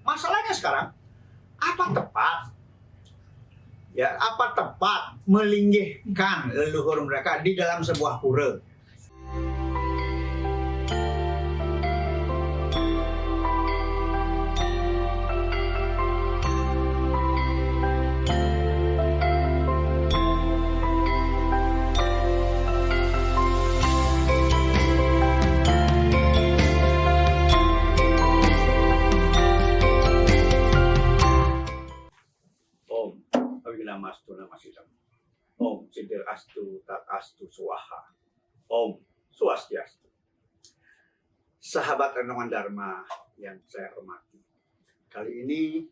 Masalahnya sekarang, apa tepat? Ya, apa tepat melinggihkan leluhur mereka di dalam sebuah pura? Om Avinamastu Namasidam. Om Siddhirastu Tatastu Swaha. Om Swastiastu. Sahabat Renungan Dharma yang saya hormati, kali ini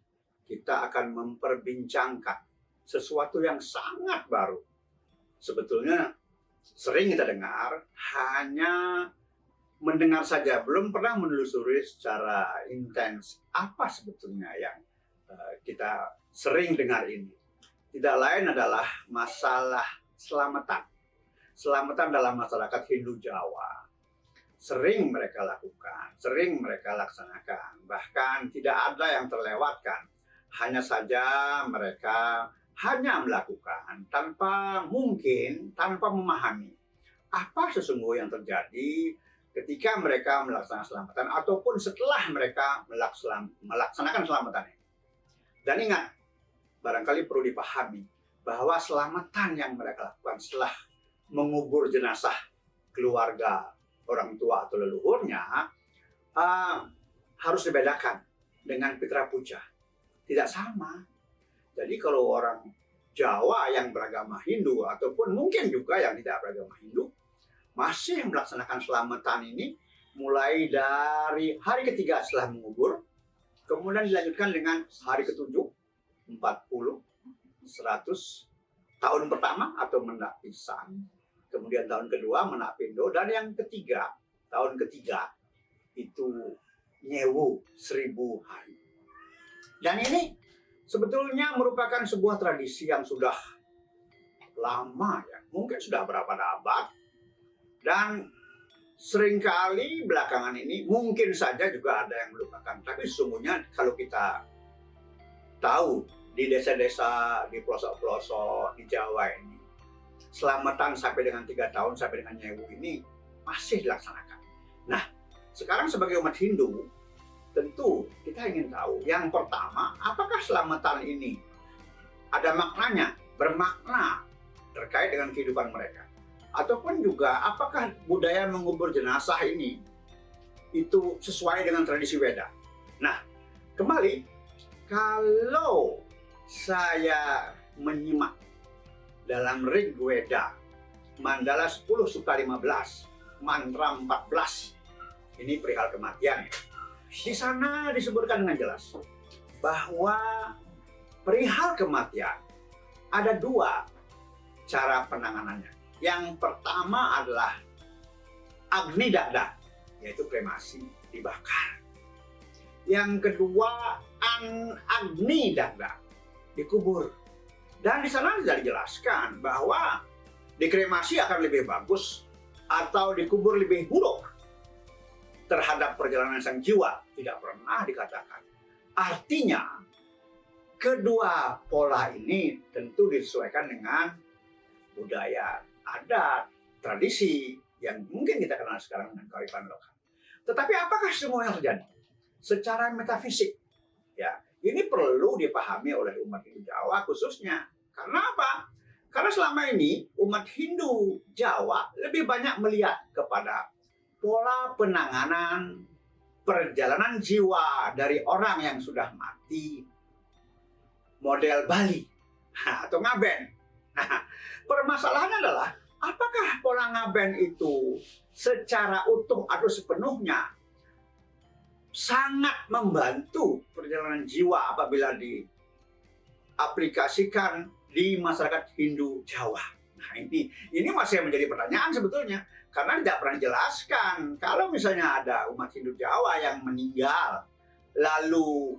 kita akan memperbincangkan sesuatu yang sangat baru. Sebetulnya sering kita dengar, hanya mendengar saja, belum pernah menelusuri secara intens apa sebetulnya yang kita sering dengar ini. Tidak lain adalah masalah selamatan. Selamatan dalam masyarakat Hindu Jawa. Sering mereka lakukan, sering mereka laksanakan. Bahkan tidak ada yang terlewatkan. Hanya saja mereka hanya melakukan tanpa memahami apa sesungguhnya yang terjadi ketika mereka melaksanakan selamatan ataupun setelah mereka melaksanakan selamatan ini. Dan ingat, barangkali perlu dipahami bahwa selamatan yang mereka lakukan setelah mengubur jenazah keluarga, orang tua atau leluhurnya harus dibedakan dengan Pitra Puja. Tidak sama. Jadi kalau orang Jawa yang beragama Hindu ataupun mungkin juga yang tidak beragama Hindu masih melaksanakan selamatan ini mulai dari hari ketiga setelah mengubur, kemudian dilanjutkan dengan hari ketujuh, 40, 100, tahun pertama atau menak pisan, kemudian tahun kedua menak pindo, dan yang ketiga, tahun ketiga itu nyewu 1000 hari. Dan ini sebetulnya merupakan sebuah tradisi yang sudah lama ya, mungkin sudah berapa abad, dan seringkali belakangan ini mungkin saja juga ada yang melupakan. Tapi sesungguhnya kalau kita tahu di desa-desa, di pelosok-pelosok di Jawa ini, selamatan sampai dengan 3 tahun sampai dengan nyewu ini masih dilaksanakan. Nah, sekarang sebagai umat Hindu, tentu kita ingin tahu, yang pertama, apakah selamatan ini ada maknanya, bermakna terkait dengan kehidupan mereka? Ataupun juga apakah budaya mengubur jenazah ini itu sesuai dengan tradisi Weda? Nah, kembali, kalau saya menyimak dalam Rig Weda, Mandala 10 Sutta 15, mantra 14, ini perihal kematian ya. Di sana disebutkan dengan jelas bahwa perihal kematian ada 2 cara penanganannya. Yang pertama adalah Agni Dagda, yaitu kremasi, dibakar. Yang kedua Agni Dagda, dikubur. Dan di sana sudah dijelaskan bahwa dikremasi akan lebih bagus atau dikubur lebih buruk terhadap perjalanan sang jiwa, tidak pernah dikatakan. Artinya kedua pola ini tentu disesuaikan dengan budaya, adat, tradisi yang mungkin kita kenal sekarang dengan kearifan lokal. Tetapi apakah semua yang terjadi secara metafisik? Ya, ini perlu dipahami oleh umat Hindu Jawa khususnya. Karena apa? Karena selama ini umat Hindu Jawa lebih banyak melihat kepada pola penanganan perjalanan jiwa dari orang yang sudah mati, model Bali atau ngaben. Nah, permasalahannya adalah apakah pola ngaben itu secara utuh atau sepenuhnya sangat membantu perjalanan jiwa apabila diaplikasikan di masyarakat Hindu Jawa. Nah, ini masih menjadi pertanyaan sebetulnya, karena tidak pernah dijelaskan. Kalau misalnya ada umat Hindu Jawa yang meninggal lalu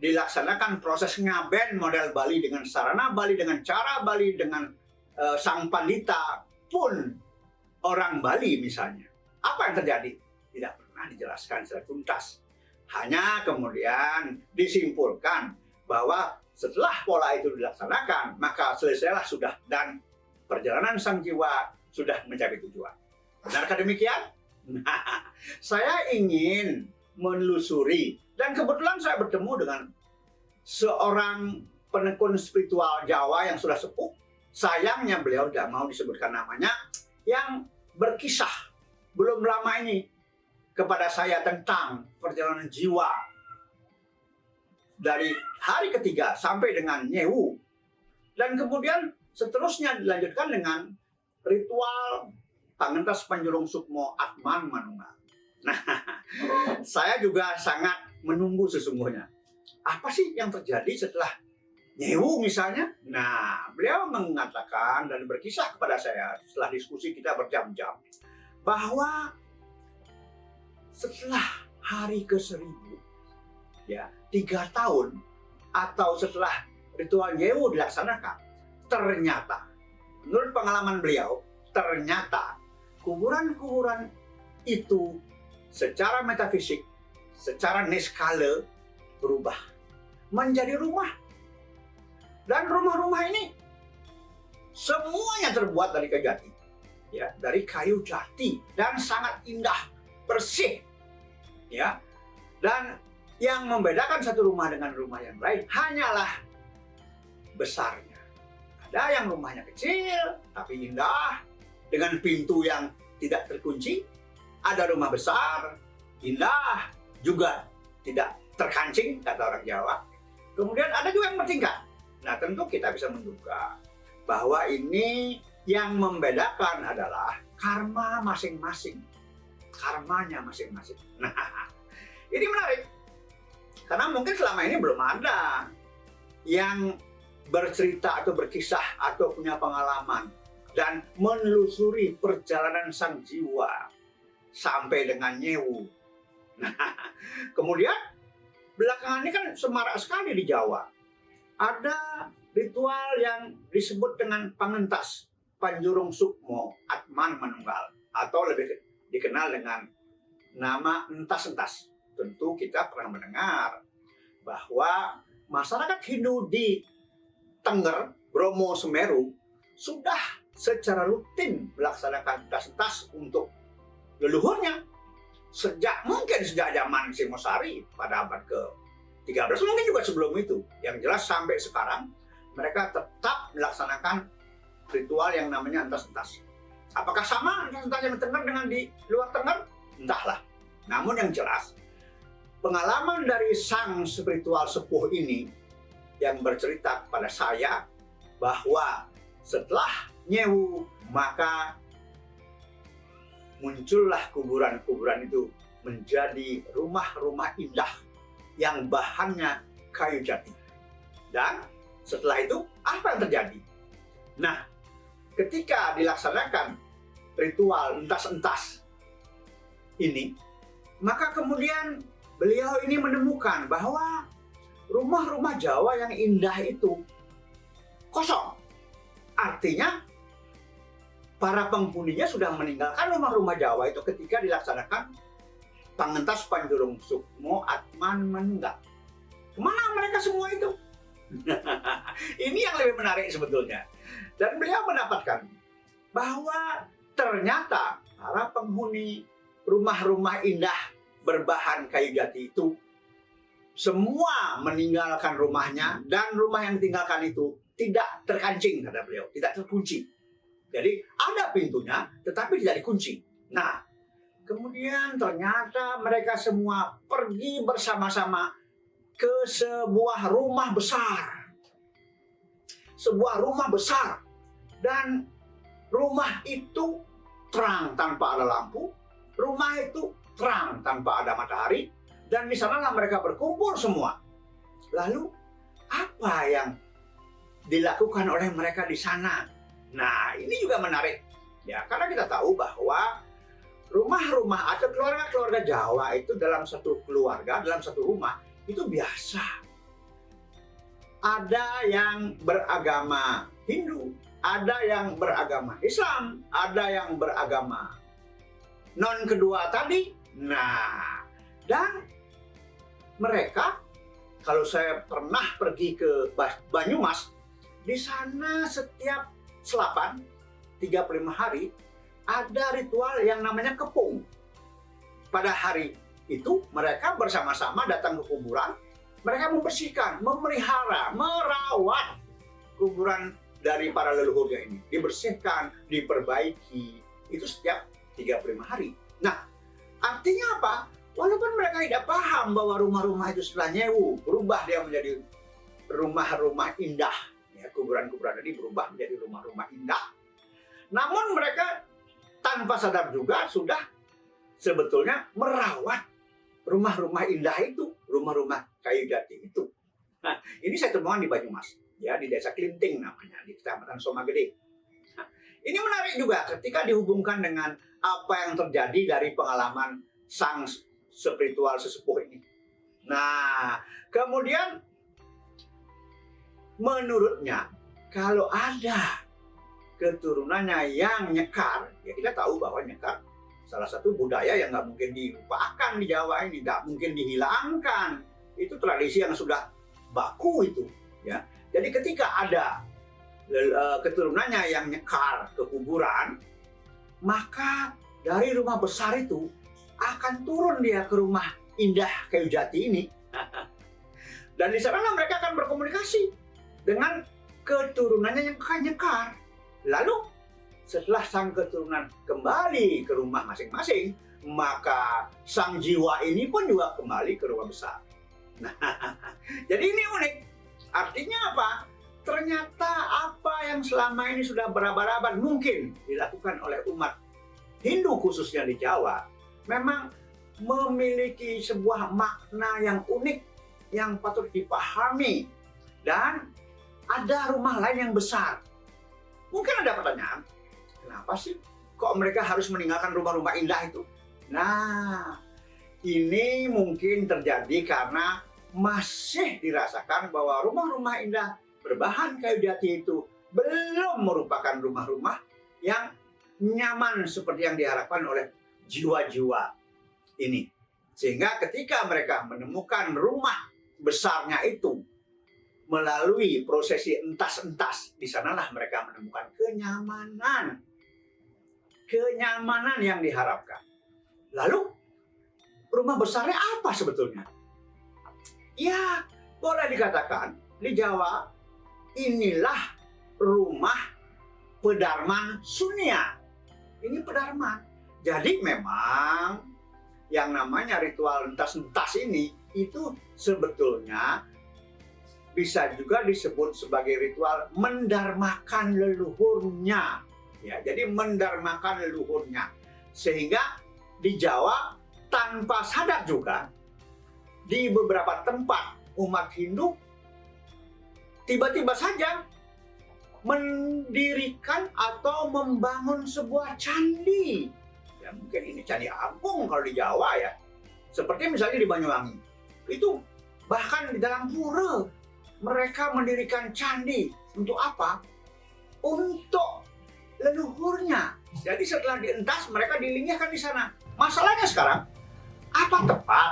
dilaksanakan proses ngaben model Bali dengan sarana Bali, dengan cara Bali, dengan sang pandita pun orang Bali misalnya. Apa yang terjadi? Tidak pernah dijelaskan secara tuntas. Hanya kemudian disimpulkan bahwa setelah pola itu dilaksanakan, maka selesailah sudah dan perjalanan sang jiwa sudah mencapai tujuan. Benarkah demikian? Nah, saya ingin menelusuri dan kebetulan saya bertemu dengan seorang penekun spiritual Jawa yang sudah sepuh. Sayangnya beliau tidak mau disebutkan namanya, yang berkisah belum lama ini kepada saya tentang perjalanan jiwa dari hari ketiga sampai dengan Nyewu. Dan kemudian seterusnya dilanjutkan dengan ritual Pangentas Panjurung Sukmo Atman Manunggal. Nah, saya juga sangat menunggu sesungguhnya. Apa sih yang terjadi setelah Nyewu misalnya? Nah, beliau mengatakan dan berkisah kepada saya setelah diskusi kita berjam-jam bahwa setelah hari ke-1000, ya 3 tahun atau setelah ritual Nyewu dilaksanakan, ternyata menurut pengalaman beliau, ternyata kuburan-kuburan itu secara metafisik, secara neskala berubah menjadi rumah. Dan rumah-rumah ini semuanya terbuat dari kayu jati, ya, dari kayu jati dan sangat indah, bersih, ya. Dan yang membedakan satu rumah dengan rumah yang lain hanyalah besarnya. Ada yang rumahnya kecil tapi indah dengan pintu yang tidak terkunci. Ada rumah besar, indah, juga tidak terkancing kata orang Jawa. Kemudian ada juga yang bertingkat. Nah, tentu kita bisa menduga bahwa ini yang membedakan adalah karma masing-masing. Karmanya masing-masing. Nah, ini menarik. Karena mungkin selama ini belum ada yang bercerita atau berkisah atau punya pengalaman dan menelusuri perjalanan sang jiwa sampai dengan Nyewu. Nah, kemudian belakangan ini kan semarak sekali di Jawa. Ada ritual yang disebut dengan Pangentas Panjurung Sukmo Atman Manunggal atau lebih dikenal dengan nama entas-entas. Tentu kita pernah mendengar bahwa masyarakat Hindu di Tengger, Bromo, Semeru sudah secara rutin melaksanakan entas-entas untuk leluhurnya mungkin sejak zaman Singosari pada abad ke-13, mungkin juga sebelum itu. Yang jelas sampai sekarang mereka tetap melaksanakan ritual yang namanya entas-entas. Apakah sama entas-entas yang di Tengger dengan di luar Tengger? Entahlah. Namun yang jelas, pengalaman dari sang spiritual sepuh ini yang bercerita kepada saya bahwa setelah Nyewu maka muncullah kuburan-kuburan itu menjadi rumah-rumah indah yang bahannya kayu jati. Dan setelah itu apa yang terjadi? Nah, ketika dilaksanakan ritual entas-entas ini, maka kemudian beliau ini menemukan bahwa rumah-rumah Jawa yang indah itu kosong. Artinya para penghuninya sudah meninggalkan rumah-rumah Jawa itu ketika dilaksanakan Pangentas Panjurung Sukmo Atman Manunggal. Kemana mereka semua itu? Ini yang lebih menarik sebetulnya. Dan beliau mendapatkan bahwa ternyata para penghuni rumah-rumah indah berbahan kayu jati itu semua meninggalkan rumahnya, dan rumah yang ditinggalkan itu tidak terkancing, kata beliau, tidak terkunci. Jadi ada pintunya tetapi tidak dikunci. Nah, kemudian ternyata mereka semua pergi bersama-sama ke sebuah rumah besar. Sebuah rumah besar. Dan rumah itu terang tanpa ada lampu. Rumah itu terang tanpa ada matahari. Dan di sanalah mereka berkumpul semua. Lalu apa yang dilakukan oleh mereka di sana? Nah, ini juga menarik. Ya, karena kita tahu bahwa rumah-rumah atau keluarga-keluarga Jawa itu dalam satu keluarga, dalam satu rumah, itu biasa. Ada yang beragama Hindu, ada yang beragama Islam, ada yang beragama non kedua tadi. Nah, dan mereka, kalau saya pernah pergi ke Banyumas, di sana setiap selapan 35 hari ada ritual yang namanya kepung. Pada hari itu mereka bersama-sama datang ke kuburan, mereka membersihkan, memelihara, merawat kuburan dari para leluhurnya ini. Dibersihkan, diperbaiki, itu setiap 35 hari. Nah, artinya apa? Walaupun mereka tidak paham bahwa rumah-rumah itu setelah nyewu, berubah dia menjadi rumah-rumah indah. Ya, kuburan-kuburan ini berubah menjadi rumah-rumah indah. Namun mereka tanpa sadar juga sudah sebetulnya merawat rumah-rumah indah itu, rumah-rumah kayu jati itu. Nah, ini saya temukan di Banyumas, ya, di Desa Klinting namanya, di Kecamatan Somagede. Nah, ini menarik juga ketika dihubungkan dengan apa yang terjadi dari pengalaman sang spiritual sesepuh ini. Nah, kemudian menurutnya kalau ada keturunannya yang nyekar, ya kita tahu bahwa nyekar salah satu budaya yang nggak mungkin dilupakan di Jawa ini, nggak mungkin dihilangkan. Itu tradisi yang sudah baku itu, ya. Jadi ketika ada keturunannya yang nyekar ke kuburan, maka dari rumah besar itu akan turun dia ke rumah indah kayu jati ini. Dan di sana mereka akan berkomunikasi dengan keturunannya yang nyekar. Lalu setelah sang keturunan kembali ke rumah masing-masing, maka sang jiwa ini pun juga kembali ke rumah besar. Nah, jadi ini unik. Artinya apa? Ternyata apa yang selama ini sudah berabad-abad mungkin dilakukan oleh umat Hindu khususnya di Jawa, memang memiliki sebuah makna yang unik yang patut dipahami. Dan ada rumah lain yang besar. Mungkin ada pertanyaan, kenapa sih kok mereka harus meninggalkan rumah-rumah indah itu? Nah, ini mungkin terjadi karena masih dirasakan bahwa rumah-rumah indah berbahan kayu jati itu belum merupakan rumah-rumah yang nyaman seperti yang diharapkan oleh jiwa-jiwa ini. Sehingga ketika mereka menemukan rumah besarnya itu melalui prosesi entas-entas, di sanalah mereka menemukan kenyamanan. Kenyamanan yang diharapkan. Lalu, rumah besarnya apa sebetulnya? Ya, boleh dikatakan di Jawa, inilah rumah pedarman Sunia. Ini pedarman. Jadi memang yang namanya ritual entas-entas ini itu sebetulnya bisa juga disebut sebagai ritual mendarmakan leluhurnya. Ya, jadi mendarmakan leluhurnya. Sehingga di Jawa tanpa sadar juga di beberapa tempat umat Hindu tiba-tiba saja mendirikan atau membangun sebuah candi. Ya, mungkin ini candi agung kalau di Jawa ya. Seperti misalnya di Banyuwangi. Itu bahkan di dalam pura mereka mendirikan candi. Untuk apa? Untuk leluhurnya. Jadi setelah dientas mereka dilingihkan di sana. Masalahnya sekarang, apa tepat?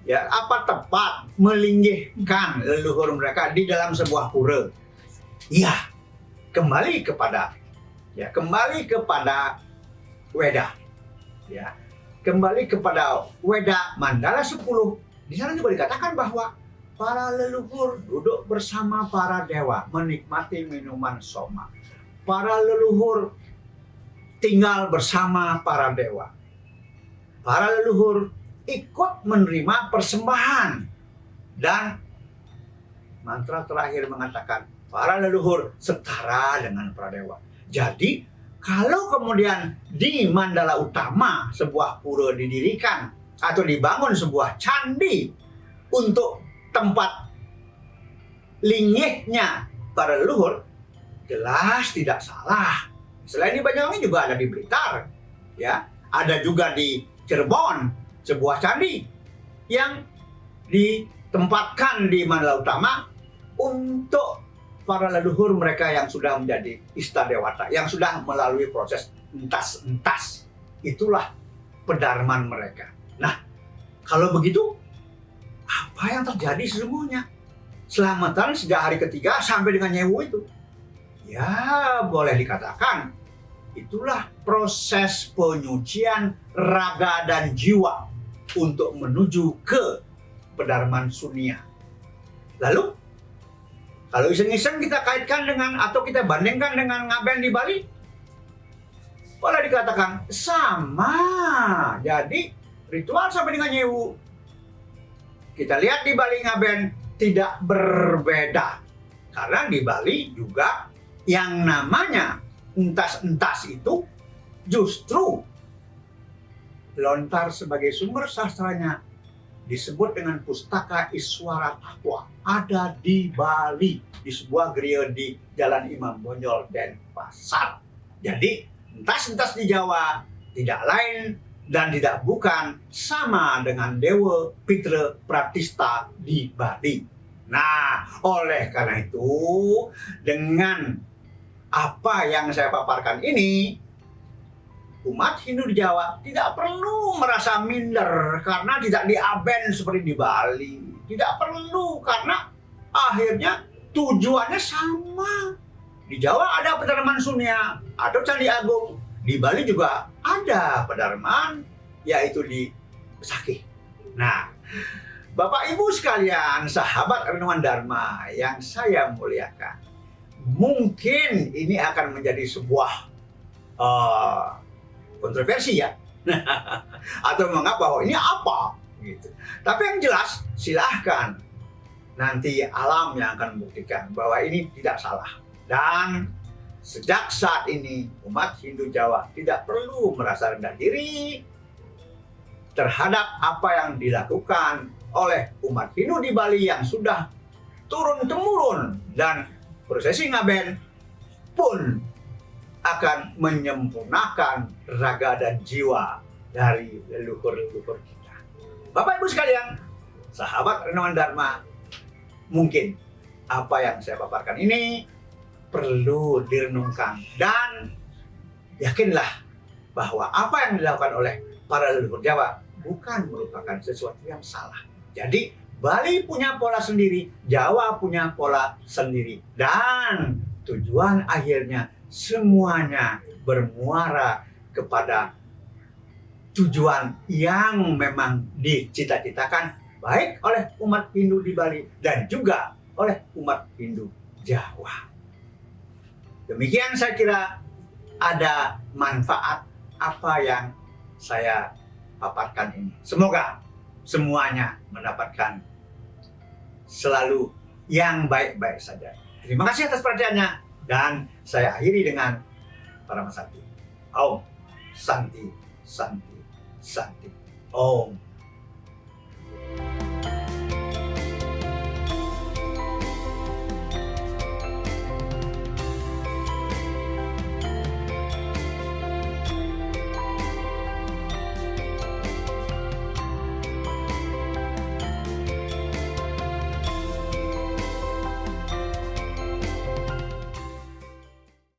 Ya, apa tepat melinggihkan leluhur mereka di dalam sebuah pura? Ya, kembali kepada Weda. Ya, kembali kepada Weda Mandala 10. Di sana juga dikatakan bahwa para leluhur duduk bersama para dewa menikmati minuman soma. Para leluhur tinggal bersama para dewa. Para leluhur ikut menerima persembahan. Dan mantra terakhir mengatakan para leluhur setara dengan para dewa. Jadi kalau kemudian di Mandala Utama sebuah pura didirikan atau dibangun sebuah candi untuk tempat linggihnya para leluhur, jelas tidak salah. Selain di Banyuwangi juga ada di Blitar, ya, ada juga di Cirebon sebuah candi yang ditempatkan di Mandala Utama untuk para leluhur mereka yang sudah menjadi istadewata, yang sudah melalui proses entas-entas. Itulah pedarman mereka. Nah, kalau begitu apa yang terjadi sesungguhnya. Selamatan sejak hari ketiga sampai dengan nyewu itu. Ya, boleh dikatakan itulah proses penyucian raga dan jiwa untuk menuju ke pedarman sunia. Lalu, kalau iseng-iseng kita kaitkan dengan atau kita bandingkan dengan ngaben di Bali, boleh dikatakan sama. Jadi, ritual sampai dengan nyewu, kita lihat di Bali ngaben tidak berbeda. Karena di Bali juga yang namanya entas-entas itu justru lontar sebagai sumber sastranya disebut dengan Pustaka Iswara Takwa. Ada di Bali, di sebuah gereja di Jalan Imam Bonjol, Denpasar. Jadi entas-entas di Jawa tidak lain dan tidak bukan sama dengan Dewa Pitra Pratista di Bali. Nah, oleh karena itu, dengan apa yang saya paparkan ini, umat Hindu di Jawa tidak perlu merasa minder karena tidak diaben seperti di Bali. Tidak perlu, karena akhirnya tujuannya sama. Di Jawa ada pedarman sunia atau Candi Agung. Di Bali juga ada pedarman, yaitu di Besakih. Nah, Bapak Ibu sekalian, sahabat Renungan Dharma yang saya muliakan, mungkin ini akan menjadi sebuah kontroversi ya, atau menganggap bahwa ini apa gitu. Tapi yang jelas, silahkan nanti alam yang akan membuktikan bahwa ini tidak salah. Dan sejak saat ini umat Hindu Jawa tidak perlu merasa rendah diri terhadap apa yang dilakukan oleh umat Hindu di Bali yang sudah turun-temurun, dan prosesi ngaben pun akan menyempurnakan raga dan jiwa dari leluhur-leluhur kita. Bapak Ibu sekalian, sahabat Renungan Dharma, mungkin apa yang saya paparkan ini perlu direnungkan, dan yakinlah bahwa apa yang dilakukan oleh para leluhur Jawa bukan merupakan sesuatu yang salah. Jadi Bali punya pola sendiri, Jawa punya pola sendiri, dan tujuan akhirnya semuanya bermuara kepada tujuan yang memang dicita-citakan baik oleh umat Hindu di Bali dan juga oleh umat Hindu Jawa. Demikian saya kira ada manfaat apa yang saya paparkan ini. Semoga semuanya mendapatkan selalu yang baik-baik saja. Terima kasih atas perhatiannya, dan saya akhiri dengan Paramasanti. Om Santi Santi Santi. Om